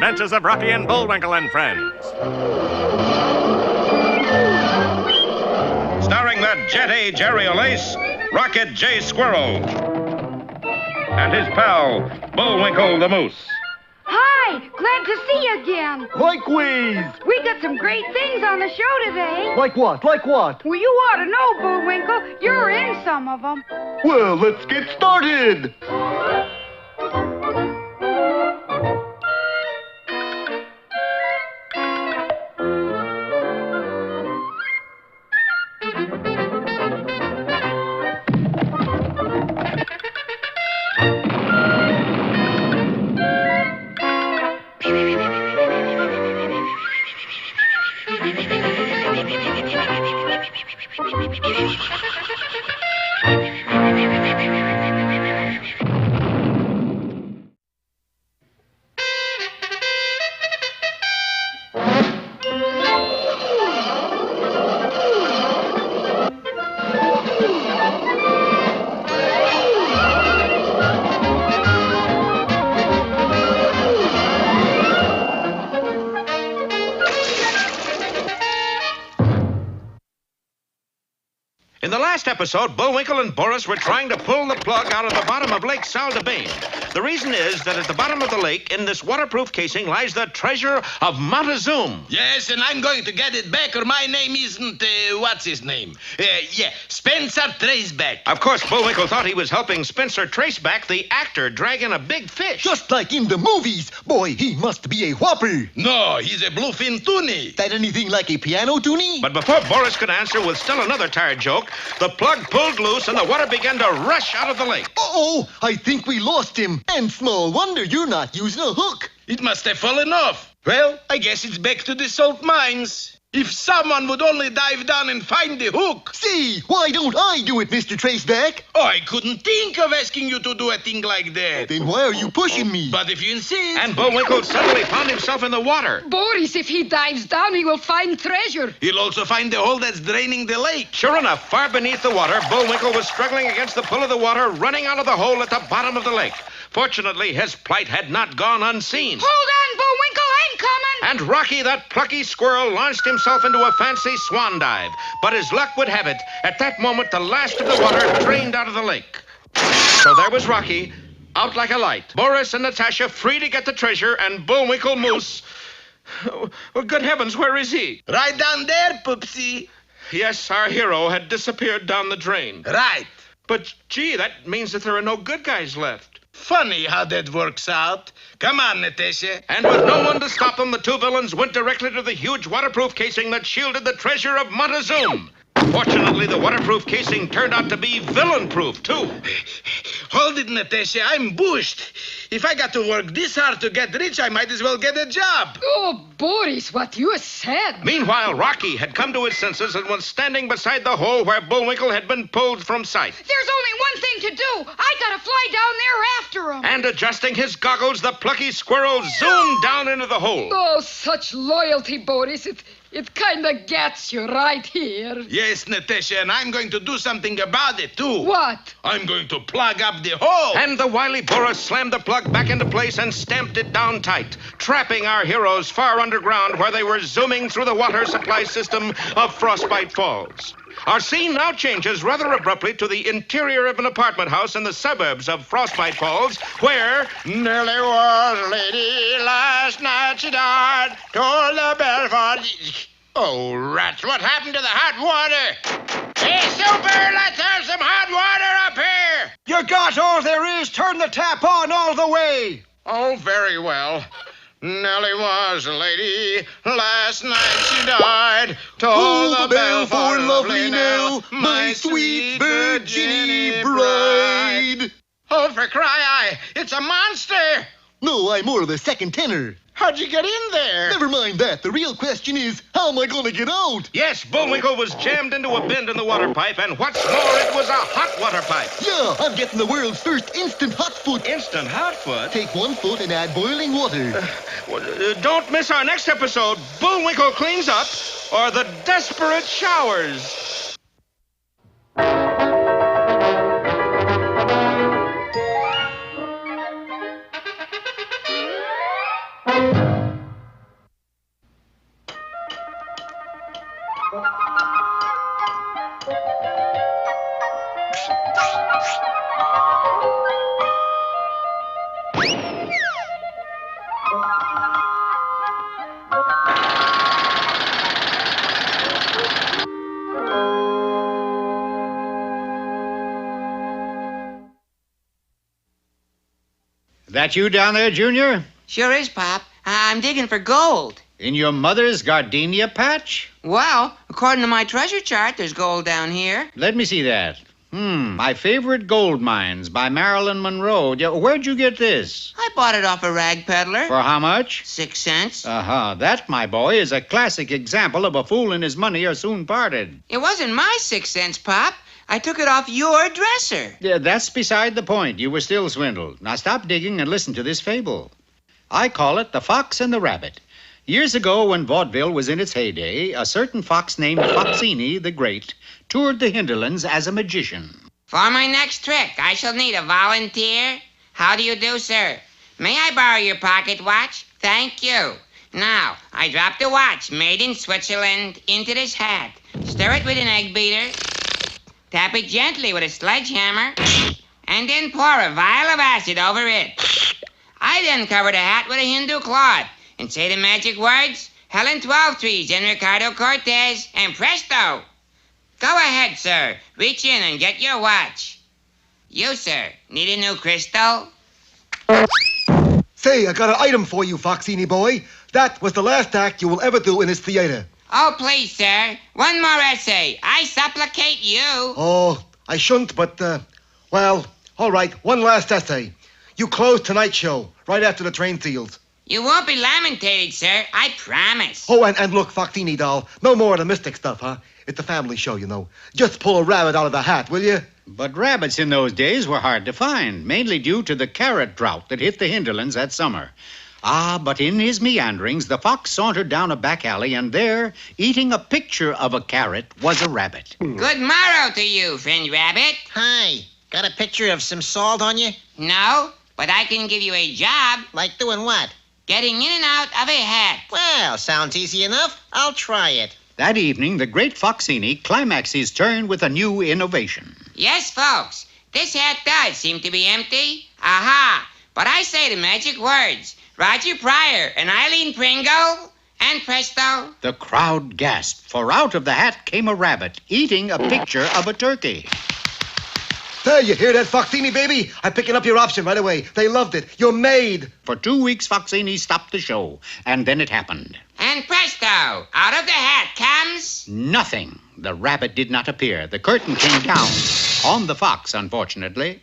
adventures of Rocky and Bullwinkle and Friends. Starring that Jet A. Jerry Olace, Rocket J. Squirrel, and his pal, Bullwinkle the Moose. Hi, glad to see you again. Likewise. We got some great things on the show today. Like what? Like what? Well, you ought to know, Bullwinkle. You're in some of them. Well, let's get started. In the last episode, Bullwinkle and Boris were trying to pull the plug out of the bottom of Lake Saldabain. The reason is that at the bottom of the lake, in this waterproof casing, lies the treasure of Monte. Yes, and I'm going to get it back, or my name isn't, what's his name? Spencer Traceback. Of course, Bullwinkle thought he was helping Spencer Traceback, the actor, drag in a big fish. Just like in the movies. Boy, he must be a whopper. No, he's a bluefin toonie. That anything like a piano toonie? But before Boris could answer with still another tired joke, the plug pulled loose and the water began to rush out of the lake. Uh-oh, I think we lost him. And small wonder you're not using a hook. It must have fallen off. Well, I guess it's back to the salt mines. If someone would only dive down and find the hook. See, why don't I do it, Mr. Traceback? Oh, I couldn't think of asking you to do a thing like that. Then why are you pushing me? But if you insist. And Bullwinkle suddenly found himself in the water. Boris, if he dives down, he will find treasure. He'll also find the hole that's draining the lake. Sure enough, far beneath the water, Bullwinkle was struggling against the pull of the water, running out of the hole at the bottom of the lake. Fortunately, his plight had not gone unseen. Hold on, Bullwinkle, I'm coming. And Rocky, that plucky squirrel, launched himself into a fancy swan dive. But as luck would have it, at that moment, the last of the water drained out of the lake. So there was Rocky, out like a light. Boris and Natasha free to get the treasure, and Bullwinkle Moose... Well, good heavens, where is he? Right down there, Poopsie. Yes, our hero had disappeared down the drain. Right. But, gee, that means that there are no good guys left. Funny how that works out. Come on, Natasha. And with no one to stop them, the two villains went directly to the huge waterproof casing that shielded the treasure of Monte. Fortunately, the waterproof casing turned out to be villain-proof, too. Hold it, Natasha. I'm bushed. If I got to work this hard to get rich, I might as well get a job. Oh, Boris, what you said. Meanwhile, Rocky had come to his senses and was standing beside the hole where Bullwinkle had been pulled from sight. There's only one thing to do. I gotta fly down there after him. And adjusting his goggles, the plucky squirrel zoomed down into the hole. Oh, such loyalty, Boris. It kind of gets you right here. Yes, Natasha, and I'm going to do something about it, too. What? I'm going to plug up the hole. And the wily Boris slammed the plug back into place and stamped it down tight, trapping our heroes far underground where they were zooming through the water supply system of Frostbite Falls. Our scene now changes rather abruptly to the interior of an apartment house in the suburbs of Frostbite Falls, where nearly was a lady last night she died, told the bell for... Oh, rats, what happened to the hot water? Hey, Super, let's have some hot water up here! You got all there is. Turn the tap on all the way. Oh, very well. Nellie was a lady, last night she died. Toll the bell for lovely Nell, my sweet Virginie bride. Oh, for cry-eye, it's a monster! No, I'm more of the second tenor. How'd you get in there? Never mind that. The real question is, how am I going to get out? Yes, Bullwinkle was jammed into a bend in the water pipe, and what's more, it was a hot water pipe. Yeah, I'm getting the world's first instant hot foot. Instant hot foot? Take 1 foot and add boiling water. Don't miss our next episode, Bullwinkle Cleans Up, or The Desperate Showers. That you down there, Junior? Sure is, Pop. I'm digging for gold. In your mother's gardenia patch? Well, according to my treasure chart, there's gold down here. Let me see that. My Favorite Gold Mines by Marilyn Monroe. Where'd you get this? I bought it off a rag peddler. For how much? 6 cents. That, my boy, is a classic example of a fool and his money are soon parted. It wasn't my 6 cents, Pop. I took it off your dresser. Yeah, that's beside the point. You were still swindled. Now stop digging and listen to this fable. I call it The Fox and the Rabbit. Years ago, when vaudeville was in its heyday, a certain fox named Foxini the Great toured the hinterlands as a magician. For my next trick, I shall need a volunteer. How do you do, sir? May I borrow your pocket watch? Thank you. Now, I drop the watch, made in Switzerland, into this hat. Stir it with an egg beater. Tap it gently with a sledgehammer. And then pour a vial of acid over it. I then cover the hat with a Hindu cloth and say the magic words, Helen 12 Trees and Ricardo Cortez, and presto! Go ahead, sir. Reach in and get your watch. You, sir, need a new crystal? Say, I got an item for you, Foxini boy. That was the last act you will ever do in this theater. Oh, please, sir. One more essay. I supplicate you. Oh, I shouldn't, but, well, all right, one last essay. You close tonight's show, right after the train seals. You won't be lamentated, sir. I promise. Oh, and look, Foxini doll, no more of the mystic stuff, huh? It's a family show, you know. Just pull a rabbit out of the hat, will you? But rabbits in those days were hard to find, mainly due to the carrot drought that hit the hinterlands that summer. But in his meanderings, the fox sauntered down a back alley, and there, eating a picture of a carrot, was a rabbit. Good morrow to you, friend rabbit. Hi. Got a picture of some salt on you? No, but I can give you a job. Like doing what? Getting in and out of a hat. Well, sounds easy enough. I'll try it. That evening, the great Foxini climaxed his turn with a new innovation. Yes, folks, this hat does seem to be empty. Aha! But I say the magic words. Roger Pryor and Eileen Pringle, and presto. The crowd gasped, for out of the hat came a rabbit eating a picture of a turkey. There, you hear that, Foxini, baby? I'm picking up your option right away. They loved it. You're made. For 2 weeks, Foxini stopped the show, and then it happened. And presto, out of the hat comes... Nothing. The rabbit did not appear. The curtain came down. On the fox, unfortunately.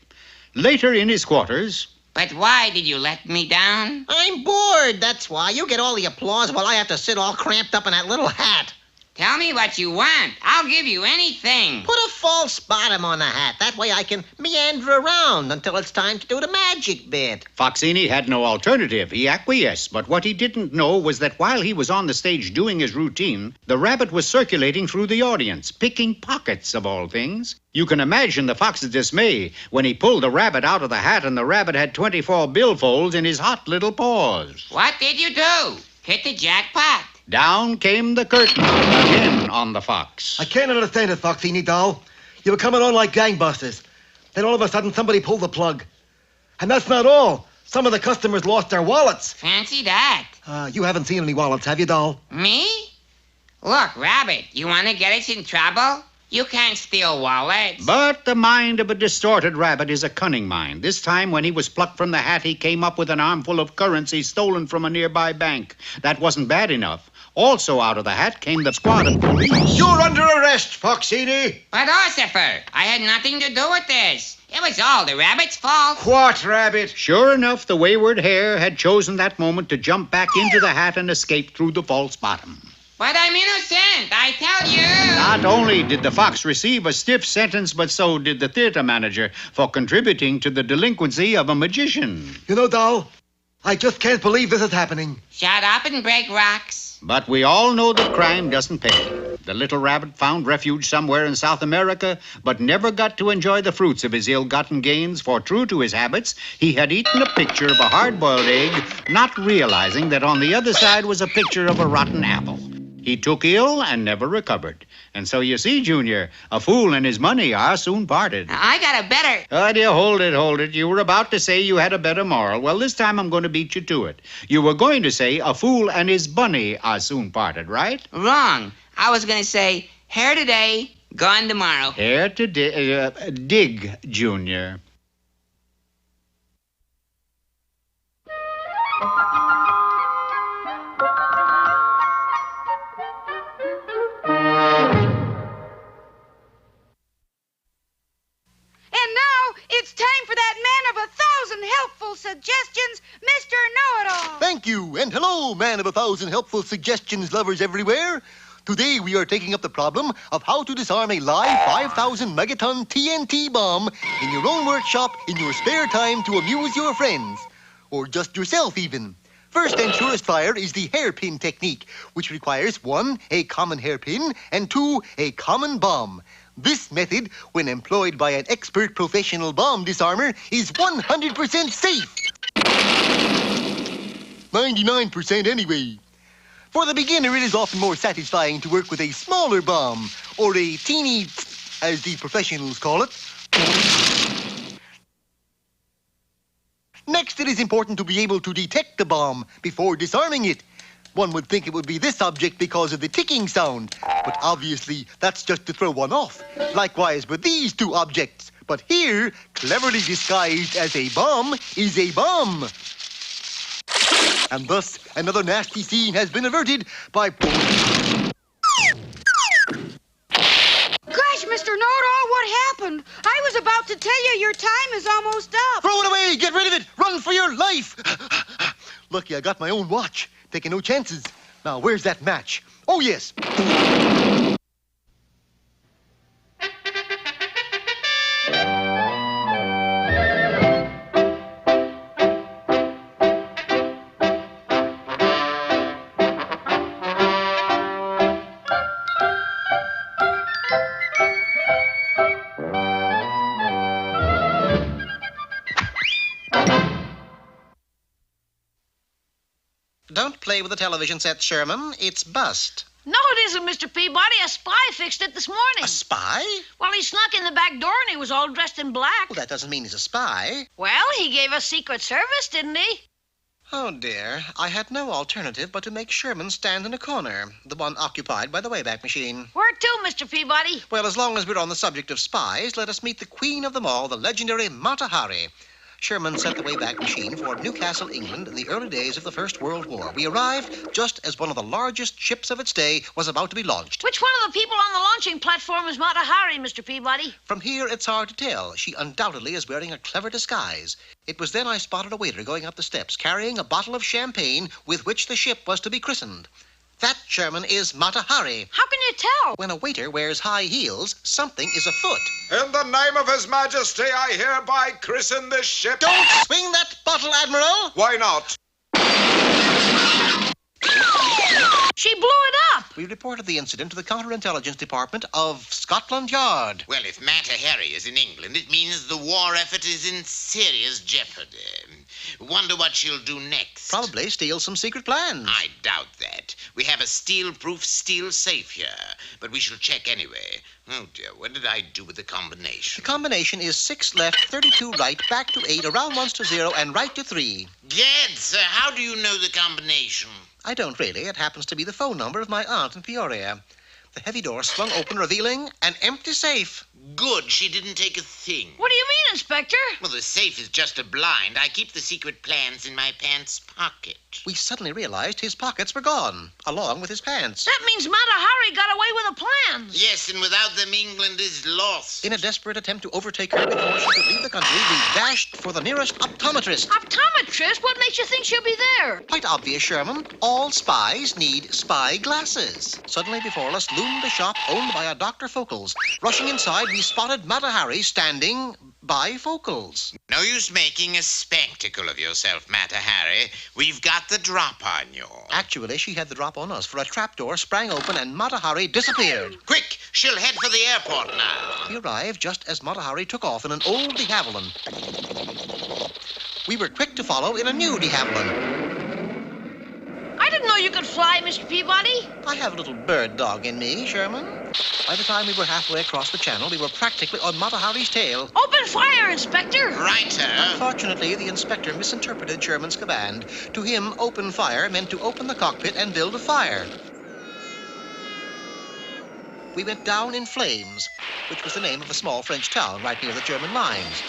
Later in his quarters... But why did you let me down? I'm bored, that's why. You get all the applause while I have to sit all cramped up in that little hat. Tell me what you want. I'll give you anything. Put a false bottom on the hat. That way I can meander around until it's time to do the magic bit. Foxini had no alternative. He acquiesced, but what he didn't know was that while he was on the stage doing his routine, the rabbit was circulating through the audience, picking pockets of all things. You can imagine the fox's dismay when he pulled the rabbit out of the hat and the rabbit had 24 billfolds in his hot little paws. What did you do? Hit the jackpot. Down came the curtain again on the fox. I can't understand it, Foxini doll. You were coming on like gangbusters. Then all of a sudden somebody pulled the plug. And that's not all. Some of the customers lost their wallets. Fancy that. You haven't seen any wallets, have you, doll? Me? Look, Rabbit, you want to get us in trouble? You can't steal wallets. But the mind of a distorted rabbit is a cunning mind. This time, when he was plucked from the hat, he came up with an armful of currency stolen from a nearby bank. That wasn't bad enough. Also out of the hat came the squad of police. You're under arrest, Foxini. But, Ossifer, I had nothing to do with this. It was all the rabbit's fault. What, Rabbit? Sure enough, the wayward hare had chosen that moment to jump back into the hat and escape through the false bottom. But I'm innocent, I tell you. Not only did the fox receive a stiff sentence, but so did the theater manager for contributing to the delinquency of a magician. You know, doll, I just can't believe this is happening. Shut up and break rocks. But we all know that crime doesn't pay. The little rabbit found refuge somewhere in South America, but never got to enjoy the fruits of his ill-gotten gains, for true to his habits, he had eaten a picture of a hard-boiled egg, not realizing that on the other side was a picture of a rotten apple. He took ill and never recovered. And so you see, Junior, a fool and his money are soon parted. I got a better. Oh, dear, hold it. You were about to say you had a better moral. Well, this time I'm going to beat you to it. You were going to say a fool and his bunny are soon parted, right? Wrong. I was going to say, hair today, gone tomorrow. Hair to dig, Junior. And now it's time for that man of 1,000 helpful suggestions, Mr. Know-It-All. Thank you, and hello, man of 1,000 helpful suggestions lovers everywhere. Today we are taking up the problem of how to disarm a live 5,000 megaton TNT bomb in your own workshop in your spare time to amuse your friends. Or just yourself, even. First and surest fire is the hairpin technique, which requires 1, a common hairpin, and 2, a common bomb. This method, when employed by an expert professional bomb disarmer, is 100% safe. 99% anyway. For the beginner, it is often more satisfying to work with a smaller bomb, or a teeny, as the professionals call it. Next, it is important to be able to detect the bomb before disarming it. One would think it would be this object because of the ticking sound, but obviously that's just to throw one off. Likewise with these two objects. But here, cleverly disguised as a bomb, is a bomb. And thus, another nasty scene has been averted by... Gosh, Mr. Know-It-All, what happened? I was about to tell you your time is almost up. Throw it away! Get rid of it! Run for your life! Lucky I got my own watch. Taking no chances. Now, where's that match? Oh, yes. Don't play with the television set, Sherman. It's bust. No, it isn't, Mr. Peabody. A spy fixed it this morning. A spy? Well, he snuck in the back door and he was all dressed in black. Well, that doesn't mean he's a spy. Well, he gave us Secret Service, didn't he? Oh, dear. I had no alternative but to make Sherman stand in a corner, the one occupied by the Wayback Machine. Where to, Mr. Peabody? Well, as long as we're on the subject of spies, let us meet the queen of them all, the legendary Monte. Sherman sent the Wayback Machine for Newcastle, England, in the early days of the First World War. We arrived just as one of the largest ships of its day was about to be launched. Which one of the people on the launching platform is Mata Hari, Mr. Peabody? From here, it's hard to tell. She undoubtedly is wearing a clever disguise. It was then I spotted a waiter going up the steps, carrying a bottle of champagne with which the ship was to be christened. That, Sherman, is Mata Hari. How can you tell? When a waiter wears high heels, something is afoot. In the name of His Majesty, I hereby christen this ship. Don't swing that bottle, Admiral! Why not? She blew it up. We reported the incident to the Counterintelligence Department of Scotland Yard. Well, if Mata Hari is in England, it means the war effort is in serious jeopardy. Wonder what she'll do next. Probably steal some secret plans. I doubt that. We have a steel-proof steel safe here, but we shall check anyway. Oh, dear, what did I do with the combination? The combination is 6 left, 32 right, back to 8, around once to 0, and right to 3. Gad, sir, how do you know the combination? I don't really. It happens to be the phone number of my aunt in Peoria. The heavy door swung open, revealing an empty safe. Good, she didn't take a thing. What do you mean, Inspector? Well, the safe is just a blind. I keep the secret plans in my pants pocket. We suddenly realized his pockets were gone, along with his pants. That means Mata Hari got away with the plans. Yes, and without them, England is lost. In a desperate attempt to overtake her before she could leave the country, we dashed for the nearest optometrist. Optometrist? What makes you think she'll be there? Quite obvious, Sherman. All spies need spy glasses. Suddenly before us loomed a shop owned by a Dr. Focals. Rushing inside, we spotted Mata Hari standing by Focals. No use making a spectacle of yourself, Mata Hari. We've got the drop on you. Actually, she had the drop on us, for a trapdoor sprang open and Mata Hari disappeared. Quick, she'll head for the airport now. We arrived just as Mata Hari took off in an old de Havilland. We were quick to follow in a new de Havilland. I didn't know you could fly, Mr. Peabody? I have a little bird dog in me, Sherman. By the time we were halfway across the channel, we were practically on Mata Hari's tail. Open fire, Inspector. Right, sir. Unfortunately, the inspector misinterpreted Sherman's command. To him, open fire meant to open the cockpit and build a fire. We went down in flames, which was the name of a small French town right near the German lines.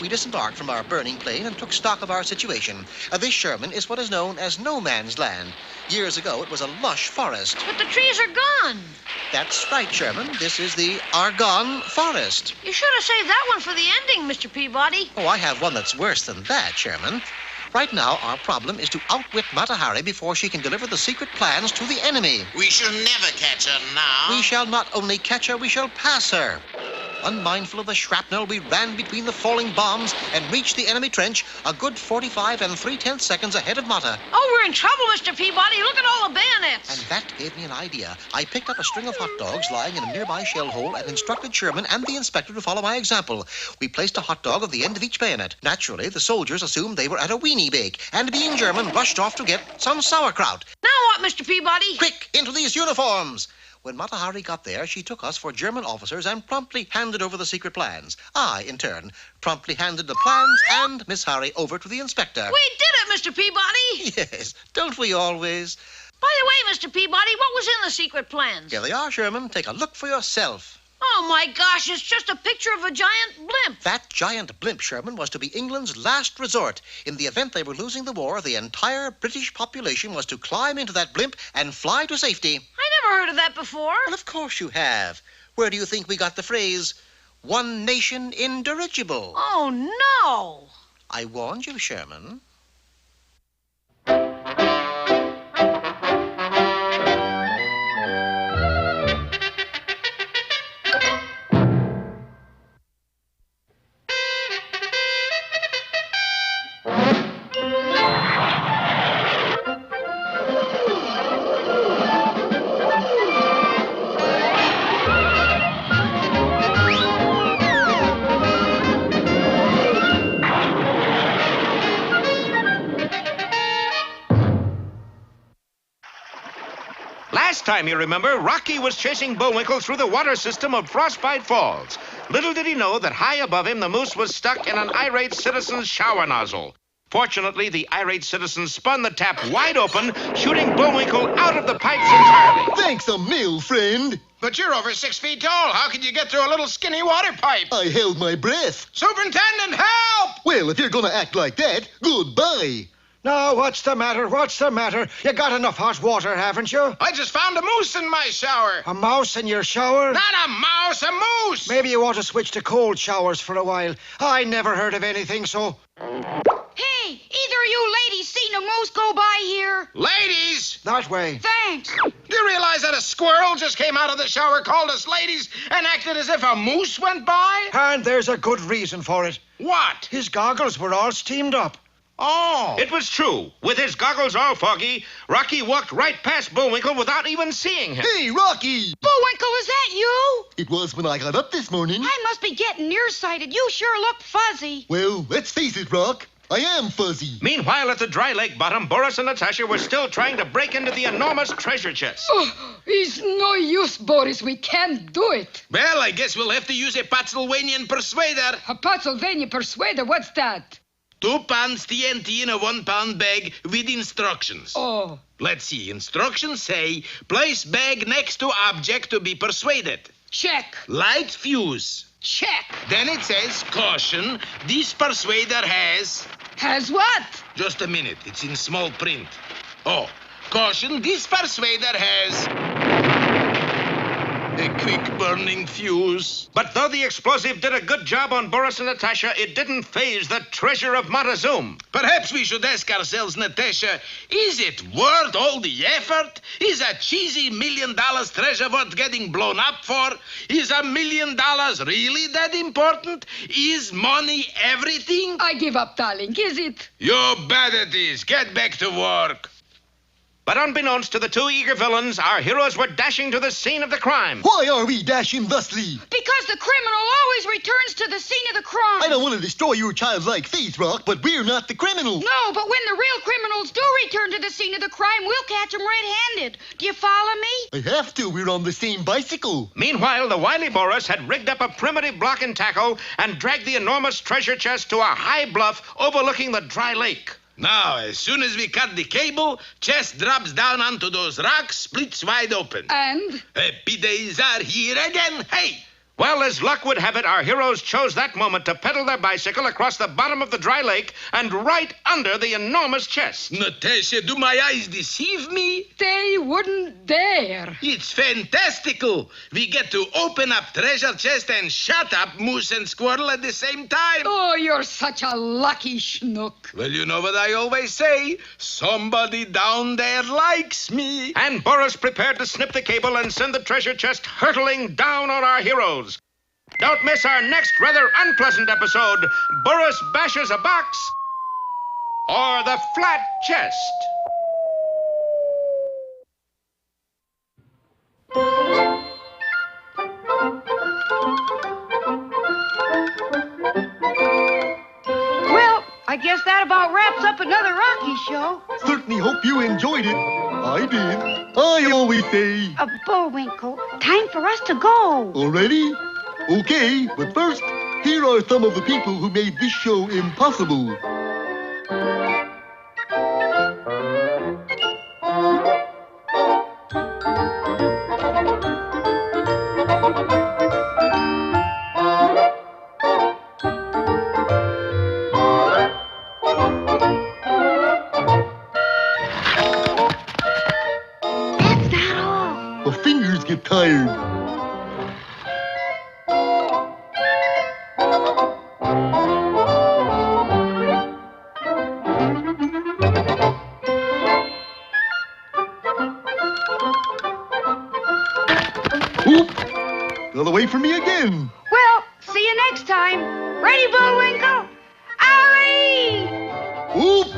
We disembarked from our burning plane and took stock of our situation. This, Sherman, is what is known as no man's land. Years ago, it was a lush forest. But the trees are gone. That's right, Sherman. This is the Argonne Forest. You should have saved that one for the ending, Mr. Peabody. Oh, I have one that's worse than that, Sherman. Right now, our problem is to outwit Mata Hari before she can deliver the secret plans to the enemy. We shall never catch her now. We shall not only catch her, we shall pass her. Unmindful of the shrapnel, we ran between the falling bombs and reached the enemy trench a good 45 3/10 seconds ahead of Mata. Oh, we're in trouble, Mr. Peabody. Look at all the bayonets. And that gave me an idea. I picked up a string of hot dogs lying in a nearby shell hole and instructed Sherman and the inspector to follow my example. We placed a hot dog at the end of each bayonet. Naturally, the soldiers assumed they were at a weenie bake, and being German, rushed off to get some sauerkraut. Now what, Mr. Peabody? Quick, into these uniforms! When Mata Hari got there, she took us for German officers and promptly handed over the secret plans. I, in turn, promptly handed the plans and Miss Hari over to the inspector. We did it, Mr. Peabody. Yes, don't we always? By the way, Mr. Peabody, what was in the secret plans? Here they are, Sherman. Take a look for yourself. Oh, my gosh, it's just a picture of a giant blimp. That giant blimp, Sherman, was to be England's last resort. In the event they were losing the war, the entire British population was to climb into that blimp and fly to safety. I never heard of that before. Well, of course you have. Where do you think we got the phrase, one nation indirigible? Oh, no. I warned you, Sherman. Last time, you remember, Rocky was chasing Bullwinkle through the water system of Frostbite Falls. Little did he know that high above him, the moose was stuck in an irate citizen's shower nozzle. Fortunately, the irate citizen spun the tap wide open, shooting Bullwinkle out of the pipes entirely. Thanks a mil, friend. But you're over 6 feet tall. How could you get through a little skinny water pipe? I held my breath. Superintendent, help! Well, if you're gonna act like that, goodbye. Now, what's the matter? What's the matter? You got enough hot water, haven't you? I just found a moose in my shower. A mouse in your shower? Not a mouse, a moose! Maybe you ought to switch to cold showers for a while. I never heard of anything so... Hey, either of you ladies seen a moose go by here? Ladies! That way. Thanks. Do you realize that a squirrel just came out of the shower, called us ladies, and acted as if a moose went by? And there's a good reason for it. What? His goggles were all steamed up. Oh. It was true. With his goggles all foggy, Rocky walked right past Bullwinkle without even seeing him. Hey, Rocky! Bullwinkle, is that you? It was when I got up this morning. I must be getting nearsighted. You sure look fuzzy. Well, let's face it, Rock. I am fuzzy. Meanwhile, at the dry lake bottom, Boris and Natasha were still trying to break into the enormous treasure chest. Oh, it's no use, Boris. We can't do it. Well, I guess we'll have to use a Pennsylvanian persuader. A Pennsylvania persuader, what's that? 2 pounds TNT in a 1 pound bag with instructions. Oh. Let's see. Instructions say, place bag next to object to be persuaded. Check. Light fuse. Check. Then it says, caution, this persuader has... Has what? Just a minute. It's in small print. Oh, caution, this persuader has... a quick-burning fuse. But though the explosive did a good job on Boris and Natasha, it didn't faze the treasure of Montezuma. Perhaps we should ask ourselves, Natasha, is it worth all the effort? Is a cheesy $1 million treasure worth getting blown up for? Is $1 million really that important? Is money everything? I give up, darling. Is it? You bet it is. Get back to work. But unbeknownst to the two eager villains, our heroes were dashing to the scene of the crime. Why are we dashing thusly? Because the criminal always returns to the scene of the crime. I don't want to destroy your childlike faith, Rock, but we're not the criminals. No, but when the real criminals do return to the scene of the crime, we'll catch them red-handed. Do you follow me? I have to. We're on the same bicycle. Meanwhile, the wily Boris had rigged up a primitive block and tackle and dragged the enormous treasure chest to a high bluff overlooking the dry lake. Now, as soon as we cut the cable, chest drops down onto those rocks, splits wide open. And? Happy days are here again. Hey! Well, as luck would have it, our heroes chose that moment to pedal their bicycle across the bottom of the dry lake and right under the enormous chest. Natasha, do my eyes deceive me? They wouldn't dare. It's fantastical. We get to open up treasure chest and shut up moose and squirrel at the same time. Oh, you're such a lucky schnook. Well, you know what I always say. Somebody down there likes me. And Boris prepared to snip the cable and send the treasure chest hurtling down on our heroes. Don't miss our next rather unpleasant episode, Boris Bashes a Box or the Flat Chest. Well, I guess that about wraps up another Rocky show. Certainly hope you enjoyed it. I did. I always say. Bullwinkle, time for us to go. Already? Okay, but first, here are some of the people who made this show impossible. That's not all. My fingers get tired. Oop! Got away from me again. Well, see you next time. Ready, Bullwinkle? Hurry! Oop!